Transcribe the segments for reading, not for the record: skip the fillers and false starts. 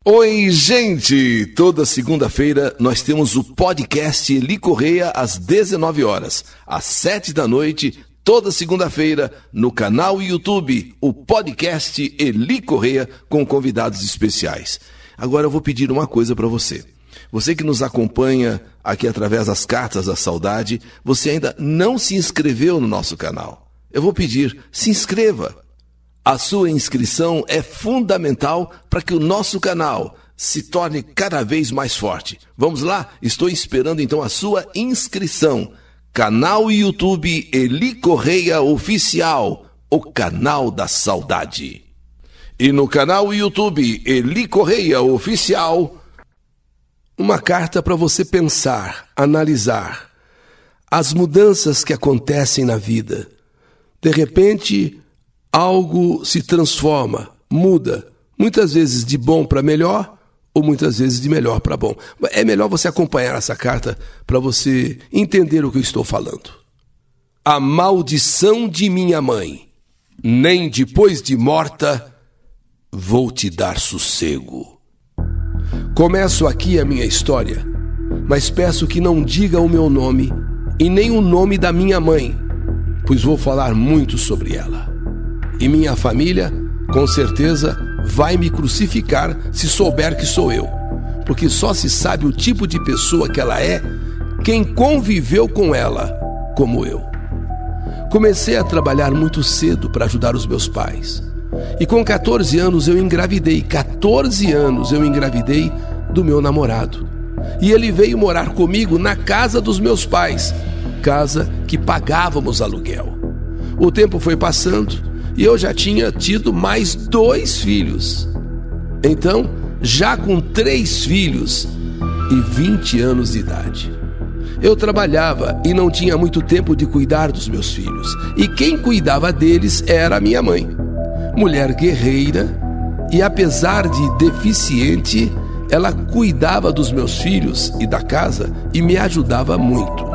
Oi, gente! Toda segunda-feira nós temos o podcast Eli Correia às 19 horas, às 7 da noite, toda segunda-feira, no canal YouTube, o podcast Eli Correia com convidados especiais. Agora eu vou pedir uma coisa para você. Você que nos acompanha aqui através das Cartas da Saudade, você ainda não se inscreveu no nosso canal. Eu vou pedir, se inscreva. A sua inscrição é fundamental para que o nosso canal se torne cada vez mais forte. Vamos lá? Estou esperando então a sua inscrição. Canal YouTube Eli Correia Oficial, o canal da saudade. E no canal YouTube Eli Correia Oficial, uma carta para você pensar, analisar as mudanças que acontecem na vida. De repente, algo se transforma, muda, muitas vezes de bom para melhor ou muitas vezes de melhor para bom. É melhor você acompanhar essa carta para você entender o que eu estou falando. A maldição de minha mãe, nem depois de morta vou te dar sossego. Começo aqui a minha história, mas peço que não diga o meu nome e nem o nome da minha mãe, pois vou falar muito sobre ela. E minha família, com certeza, vai me crucificar se souber que sou eu. Porque só se sabe o tipo de pessoa que ela é quem conviveu com ela, como eu. Comecei a trabalhar muito cedo para ajudar os meus pais. E com 14 anos eu engravidei. 14 anos eu engravidei do meu namorado. E ele veio morar comigo na casa dos meus pais. Casa que pagávamos aluguel. O tempo foi passando e eu já tinha tido mais 2 filhos. Então, já com 3 filhos e 20 anos de idade. Eu trabalhava e não tinha muito tempo de cuidar dos meus filhos. E quem cuidava deles era a minha mãe. Mulher guerreira e, apesar de deficiente, ela cuidava dos meus filhos e da casa e me ajudava muito.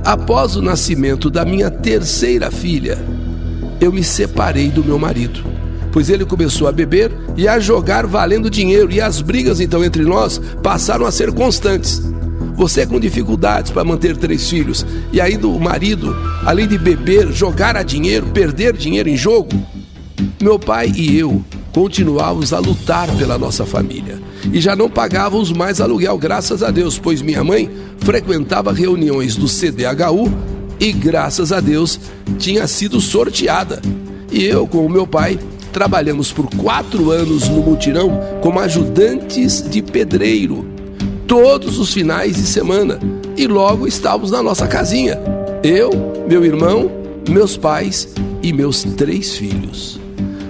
Após o nascimento da minha 3ª filha, eu me separei do meu marido, pois ele começou a beber e a jogar valendo dinheiro, e as brigas então entre nós passaram a ser constantes. Você com dificuldades para manter 3 filhos, e ainda o marido, além de beber, jogar a dinheiro, perder dinheiro em jogo. Meu pai e eu continuávamos a lutar pela nossa família, e já não pagávamos mais aluguel, graças a Deus, pois minha mãe frequentava reuniões do CDHU e, graças a Deus, tinha sido sorteada. E eu, com o meu pai, trabalhamos por 4 anos no mutirão como ajudantes de pedreiro, todos os finais de semana. E logo estávamos na nossa casinha. Eu, meu irmão, meus pais e meus 3 filhos.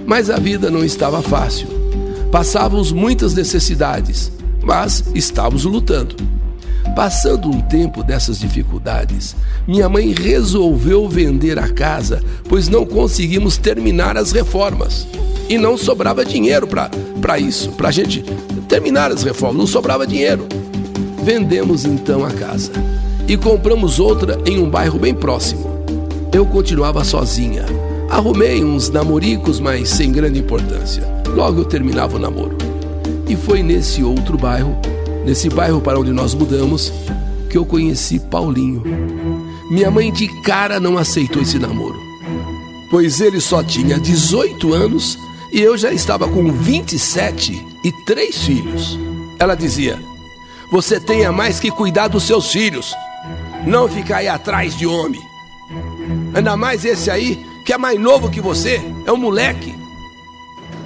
Mas a vida não estava fácil. Passávamos muitas necessidades, mas estávamos lutando. Passando um tempo dessas dificuldades, minha mãe resolveu vender a casa, pois não conseguimos terminar as reformas. E não sobrava dinheiro para isso, para a gente terminar as reformas, não sobrava dinheiro. Vendemos então a casa e compramos outra em um bairro bem próximo. Eu continuava sozinha. Arrumei uns namoricos, mas sem grande importância. Logo eu terminava o namoro. E foi nesse outro bairro, nesse bairro para onde nós mudamos, que eu conheci Paulinho. Minha mãe de cara não aceitou esse namoro, pois ele só tinha 18 anos e eu já estava com 27 e 3 filhos. Ela dizia: você tem mais que cuidar dos seus filhos, não ficar aí atrás de homem. Ainda mais esse aí, que é mais novo que você, é um moleque.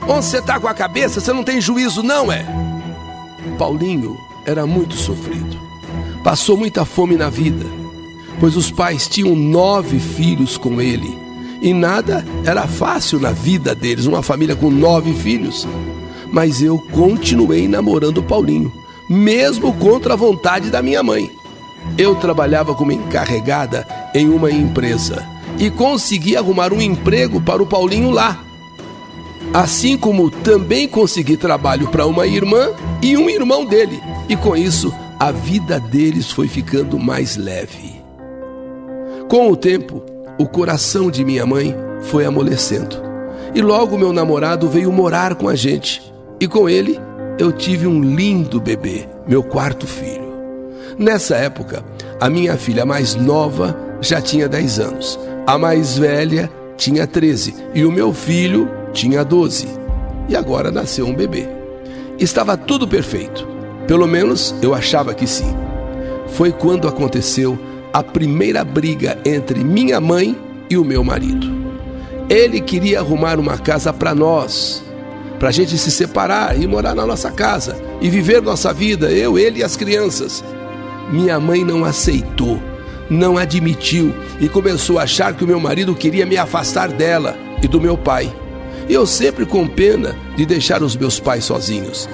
Onde você tá com a cabeça, você não tem juízo não, é? Paulinho era muito sofrido. Passou muita fome na vida, pois os pais tinham 9 filhos com ele. E nada era fácil na vida deles, uma família com 9 filhos. Mas eu continuei namorando Paulinho, mesmo contra a vontade da minha mãe. Eu trabalhava como encarregada em uma empresa e consegui arrumar um emprego para o Paulinho lá. Assim como também consegui trabalho para uma irmã e um irmão dele. E com isso, a vida deles foi ficando mais leve. Com o tempo, o coração de minha mãe foi amolecendo. E logo meu namorado veio morar com a gente. E com ele, eu tive um lindo bebê, meu quarto filho. Nessa época, a minha filha mais nova já tinha 10 anos, a mais velha tinha 13 e o meu filho tinha 12. E agora nasceu um bebê. Estava tudo perfeito, pelo menos eu achava que sim. Foi quando aconteceu a primeira briga entre minha mãe e o meu marido. Ele queria arrumar uma casa para nós, para a gente se separar e morar na nossa casa e viver nossa vida, eu, ele e as crianças. Minha mãe não aceitou, não admitiu e começou a achar que o meu marido queria me afastar dela e do meu pai. E eu sempre com pena de deixar os meus pais sozinhos.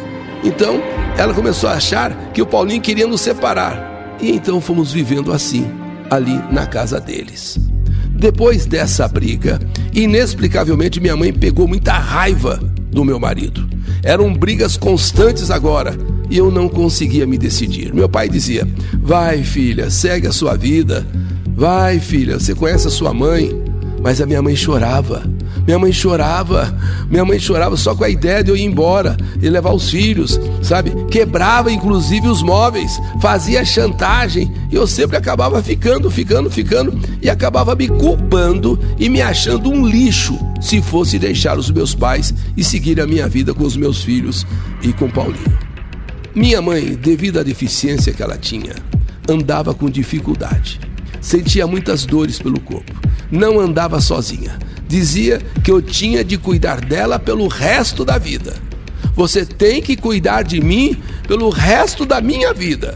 Então, ela começou a achar que o Paulinho queria nos separar. E então fomos vivendo assim, ali na casa deles. Depois dessa briga, inexplicavelmente minha mãe pegou muita raiva do meu marido. Eram brigas constantes agora e eu não conseguia me decidir. Meu pai dizia: vai filha, segue a sua vida. Vai filha, você conhece a sua mãe. Mas a minha mãe chorava. Minha mãe chorava só com a ideia de eu ir embora e levar os filhos, sabe? Quebrava inclusive os móveis, fazia chantagem e eu sempre acabava ficando e acabava me culpando e me achando um lixo se fosse deixar os meus pais e seguir a minha vida com os meus filhos e com Paulinho. Minha mãe, devido à deficiência que ela tinha, andava com dificuldade, sentia muitas dores pelo corpo, não andava sozinha. Dizia que eu tinha de cuidar dela pelo resto da vida. Você tem que cuidar de mim pelo resto da minha vida.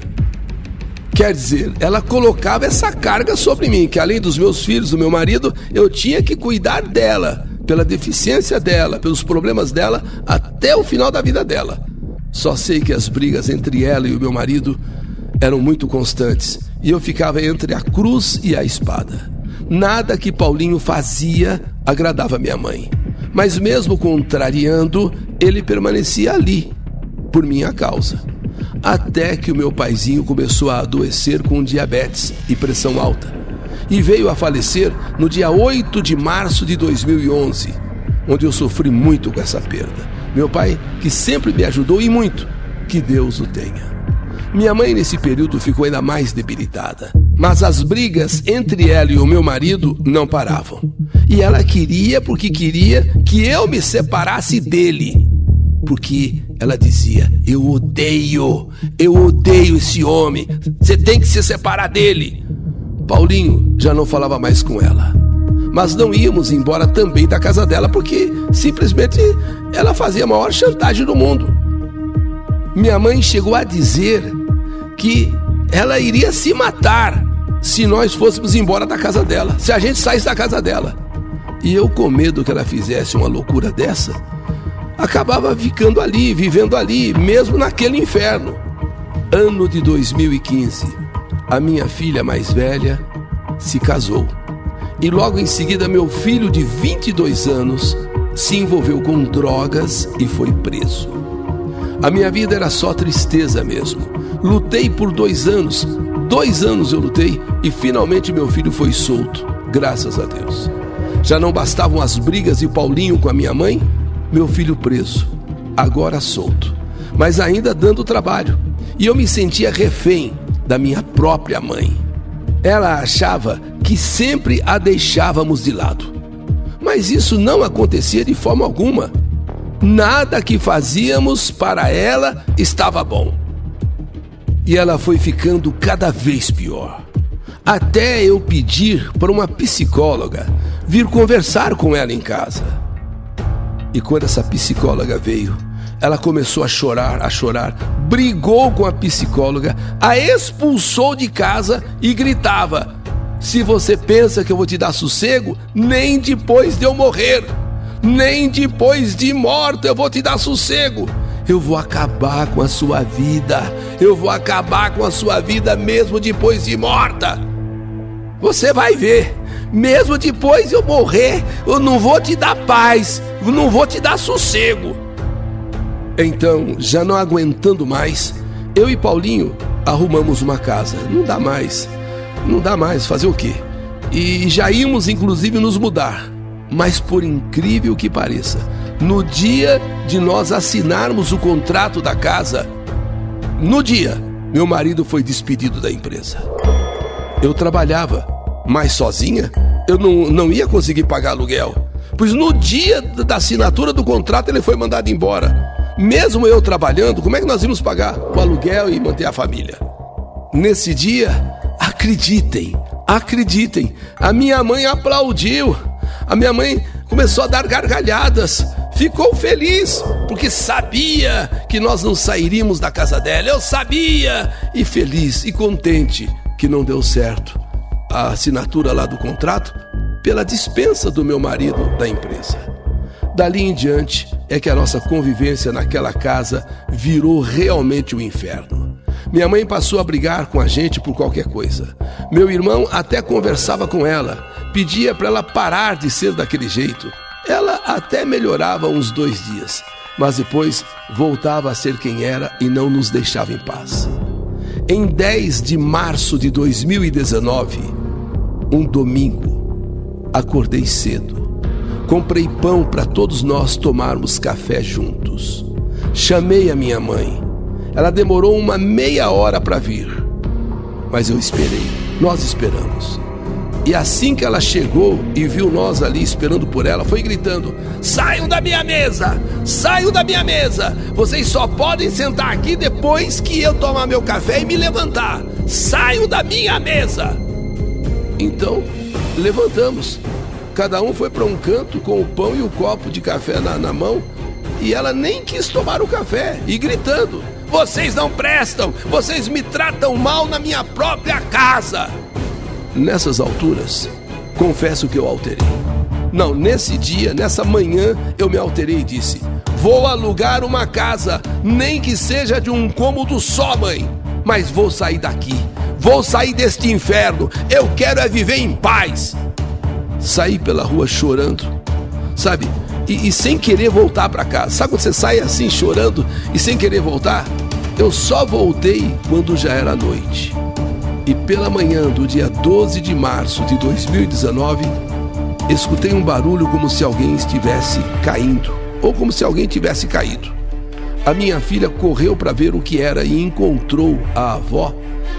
Quer dizer, ela colocava essa carga sobre mim, que além dos meus filhos, do meu marido, eu tinha que cuidar dela, pela deficiência dela, pelos problemas dela, até o final da vida dela. Só sei que as brigas entre ela e o meu marido eram muito constantes, e eu ficava entre a cruz e a espada. Nada que Paulinho fazia agradava minha mãe, mas mesmo contrariando, ele permanecia ali, por minha causa. Até que o meu paizinho começou a adoecer com diabetes e pressão alta, e veio a falecer no dia 8 de março de 2011, onde eu sofri muito com essa perda. Meu pai, que sempre me ajudou e muito, que Deus o tenha. Minha mãe nesse período ficou ainda mais debilitada, mas as brigas entre ela e o meu marido não paravam. E ela queria porque queria que eu me separasse dele. Porque ela dizia: eu odeio esse homem, você tem que se separar dele. Paulinho já não falava mais com ela, mas não íamos embora também da casa dela porque simplesmente ela fazia a maior chantagem do mundo. Minha mãe chegou a dizer que ela iria se matar se nós fôssemos embora da casa dela, se a gente saísse da casa dela. E eu, com medo que ela fizesse uma loucura dessa, acabava ficando ali, vivendo ali, mesmo naquele inferno. Ano de 2015, a minha filha mais velha se casou. E logo em seguida meu filho de 22 anos se envolveu com drogas e foi preso. A minha vida era só tristeza mesmo. Lutei por 2 anos. 2 anos eu lutei e finalmente meu filho foi solto, graças a Deus. Já não bastavam as brigas de Paulinho com a minha mãe? Meu filho preso, agora solto, mas ainda dando trabalho. E eu me sentia refém da minha própria mãe. Ela achava que sempre a deixávamos de lado. Mas isso não acontecia de forma alguma. Nada que fazíamos para ela estava bom. E ela foi ficando cada vez pior. Até eu pedir para uma psicóloga vir conversar com ela em casa. E quando essa psicóloga veio, ela começou a chorar, brigou com a psicóloga, a expulsou de casa e gritava: se você pensa que eu vou te dar sossego, nem depois de eu morrer, nem depois de morto eu vou te dar sossego. Eu vou acabar com a sua vida, eu vou acabar com a sua vida mesmo depois de morta. Você vai ver, mesmo depois de eu morrer, eu não vou te dar paz, eu não vou te dar sossego. Então, já não aguentando mais, eu e Paulinho arrumamos uma casa. Não dá mais, fazer o quê? E já íamos inclusive nos mudar. Mas por incrível que pareça, No dia de nós assinarmos o contrato da casa, no dia, meu marido foi despedido da empresa. Eu trabalhava, mas sozinha eu não ia conseguir pagar aluguel, pois no dia da assinatura do contrato ele foi mandado embora. Mesmo eu trabalhando, como é que nós íamos pagar o aluguel e manter a família? Nesse dia, acreditem, a minha mãe aplaudiu, a minha mãe começou a dar gargalhadas, ficou feliz, porque sabia que nós não sairíamos da casa dela, eu sabia, e feliz e contente que não deu certo a assinatura lá do contrato pela dispensa do meu marido da empresa. Dali em diante é que a nossa convivência naquela casa virou realmente um inferno. Minha mãe passou a brigar com a gente por qualquer coisa. Meu irmão até conversava com ela, pedia para ela parar de ser daquele jeito. Ela até melhorava uns 2 dias, mas depois voltava a ser quem era e não nos deixava em paz. Em 10 de março de 2019, um domingo, acordei cedo. Comprei pão para todos nós tomarmos café juntos. Chamei a minha mãe. Ela demorou uma meia hora para vir, mas eu esperei, nós esperamos. E assim que ela chegou e viu nós ali esperando por ela, foi gritando: saiam da minha mesa! Saiam da minha mesa! Vocês só podem sentar aqui depois que eu tomar meu café e me levantar! Saiam da minha mesa! Então, levantamos. Cada um foi para um canto com o pão e o copo de café na mão, e ela nem quis tomar o café, e gritando: vocês não prestam! Vocês me tratam mal na minha própria casa! Nessas alturas, confesso que eu alterei. Não, nesse dia, nessa manhã, eu me alterei e disse: vou alugar uma casa, nem que seja de um cômodo só, mãe, mas vou sair daqui, vou sair deste inferno, eu quero é viver em paz. Saí pela rua chorando, sabe, e sem querer voltar para casa. Sabe quando você sai assim chorando e sem querer voltar? Eu só voltei quando já era noite. E pela manhã do dia 12 de março de 2019, escutei um barulho como se alguém estivesse caindo, ou como se alguém tivesse caído. A minha filha correu para ver o que era e encontrou a avó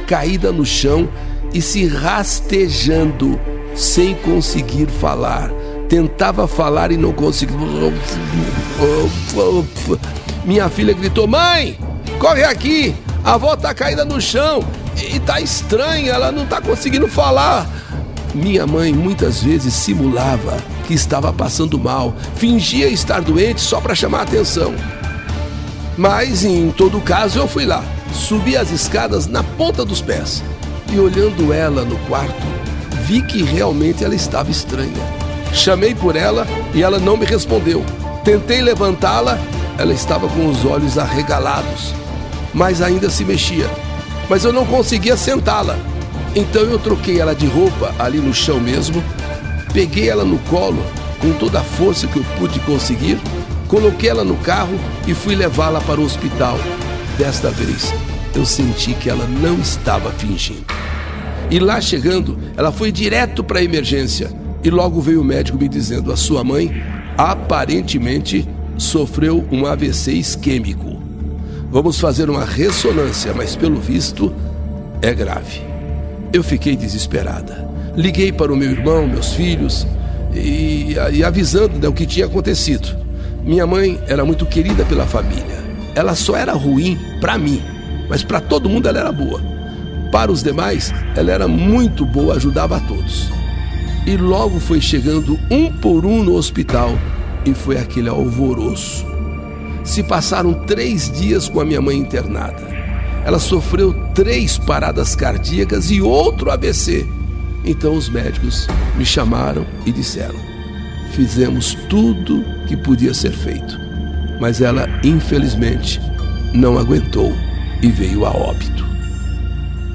caída no chão e se rastejando, sem conseguir falar. Tentava falar e não conseguia. Minha filha gritou: mãe, corre aqui, a avó está caída no chão e tá estranha, ela não tá conseguindo falar. Minha mãe muitas vezes simulava que estava passando mal, fingia estar doente só para chamar a atenção. Mas em todo caso eu fui lá, subi as escadas na ponta dos pés e olhando ela no quarto, vi que realmente ela estava estranha. Chamei por ela e ela não me respondeu. Tentei levantá-la, ela estava com os olhos arregalados, mas ainda se mexia. Mas eu não conseguia sentá-la. Então eu troquei ela de roupa ali no chão mesmo, peguei ela no colo com toda a força que eu pude conseguir, coloquei ela no carro e fui levá-la para o hospital. Desta vez eu senti que ela não estava fingindo. E lá chegando, ela foi direto para a emergência e logo veio o médico me dizendo: a sua mãe aparentemente sofreu um AVC isquêmico. Vamos fazer uma ressonância, mas pelo visto é grave. Eu fiquei desesperada. Liguei para o meu irmão, meus filhos, e avisando o que tinha acontecido. Minha mãe era muito querida pela família. Ela só era ruim para mim, mas para todo mundo ela era boa. Para os demais, ela era muito boa, ajudava a todos. E logo foi chegando um por um no hospital e foi aquele alvoroço. Se passaram 3 dias com a minha mãe internada. Ela sofreu 3 paradas cardíacas e outro AVC. Então os médicos me chamaram e disseram: fizemos tudo que podia ser feito, mas ela infelizmente não aguentou e veio a óbito.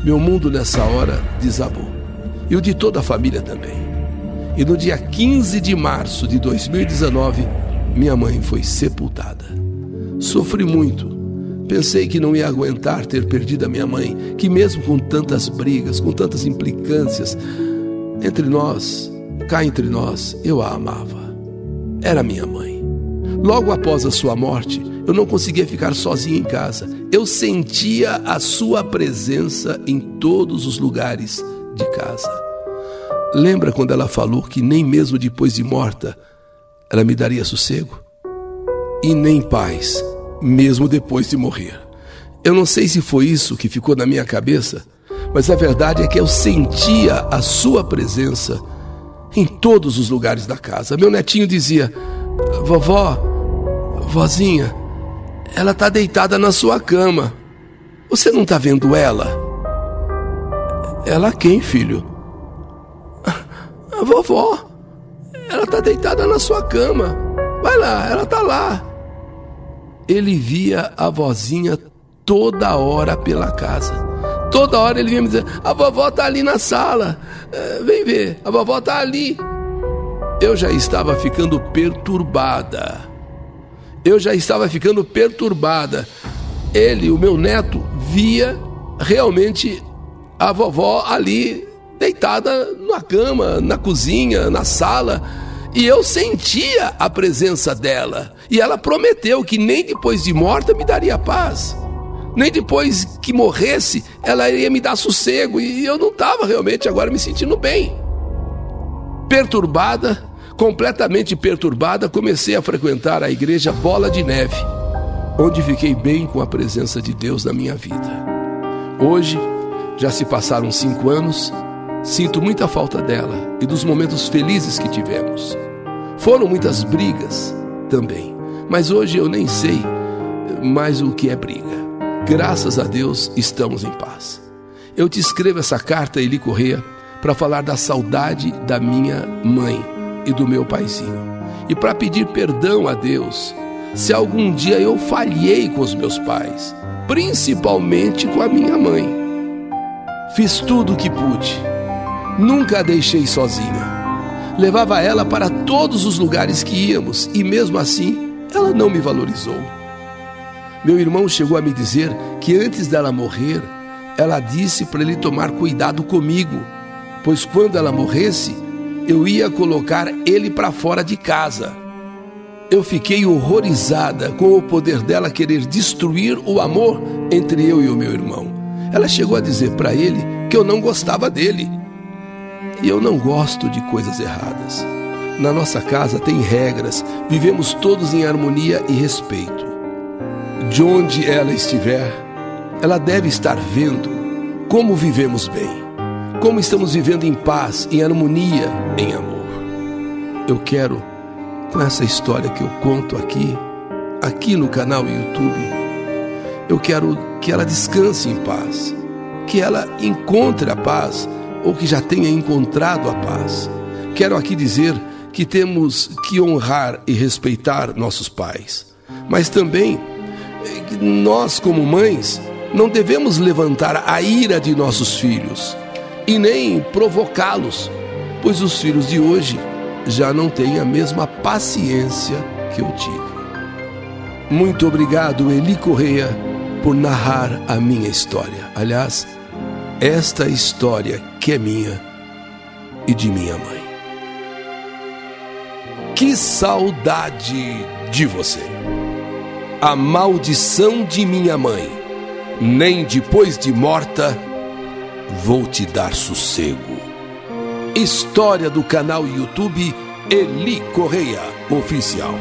Meu mundo nessa hora desabou, e o de toda a família também. E no dia 15 de março de 2019, minha mãe foi sepultada. Sofri muito. Pensei que não ia aguentar ter perdido a minha mãe, que mesmo com tantas brigas, com tantas implicâncias, cá entre nós, eu a amava. Era minha mãe. Logo após a sua morte, eu não conseguia ficar sozinho em casa. Eu sentia a sua presença em todos os lugares de casa. Lembra quando ela falou que nem mesmo depois de morta ela me daria sossego? E nem paz, mesmo depois de morrer. Eu não sei se foi isso que ficou na minha cabeça, mas a verdade é que eu sentia a sua presença em todos os lugares da casa. Meu netinho dizia: vovó, vozinha, ela está deitada na sua cama. Você não está vendo ela? Ela quem, filho? A vovó. Ela está deitada na sua cama. Vai lá, ela está lá. Ele via a vozinha toda hora pela casa. Toda hora ele vinha me dizer: a vovó está ali na sala. Vem ver, a vovó está ali. Eu já estava ficando perturbada. Ele, o meu neto, via realmente a vovó ali deitada na cama, na cozinha, na sala. E eu sentia a presença dela. E ela prometeu que nem depois de morta me daria paz. Nem depois que morresse, ela iria me dar sossego. E eu não estava realmente agora me sentindo bem. Perturbada, completamente perturbada, comecei a frequentar a igreja Bola de Neve, onde fiquei bem com a presença de Deus na minha vida. Hoje, já se passaram 5 anos, sinto muita falta dela e dos momentos felizes que tivemos. Foram muitas brigas também, mas hoje eu nem sei mais o que é briga. Graças a Deus, estamos em paz. Eu te escrevo essa carta, Eli Correia, para falar da saudade da minha mãe e do meu paizinho. E para pedir perdão a Deus se algum dia eu falhei com os meus pais, principalmente com a minha mãe. Fiz tudo o que pude. Nunca a deixei sozinha. Levava ela para todos os lugares que íamos e mesmo assim ela não me valorizou. Meu irmão chegou a me dizer que antes dela morrer, ela disse para ele tomar cuidado comigo, pois quando ela morresse, eu ia colocar ele para fora de casa. Eu fiquei horrorizada com o poder dela querer destruir o amor entre eu e o meu irmão. Ela chegou a dizer para ele que eu não gostava dele. E eu não gosto de coisas erradas. Na nossa casa tem regras, vivemos todos em harmonia e respeito. De onde ela estiver, ela deve estar vendo como vivemos bem, como estamos vivendo em paz, em harmonia, em amor. Eu quero, com essa história que eu conto aqui no canal YouTube, eu quero que ela descanse em paz, que ela encontre a paz, ou que já tenha encontrado a paz. Quero aqui dizer que temos que honrar e respeitar nossos pais, mas também que nós, como mães, não devemos levantar a ira de nossos filhos e nem provocá-los, pois os filhos de hoje já não têm a mesma paciência que eu tive. Muito obrigado, Eli Correia, por narrar a minha história. Aliás, esta história que é minha e de minha mãe. Que saudade de você! A maldição de minha mãe, nem depois de morta vou te dar sossego. História do canal YouTube Eli Correia Oficial.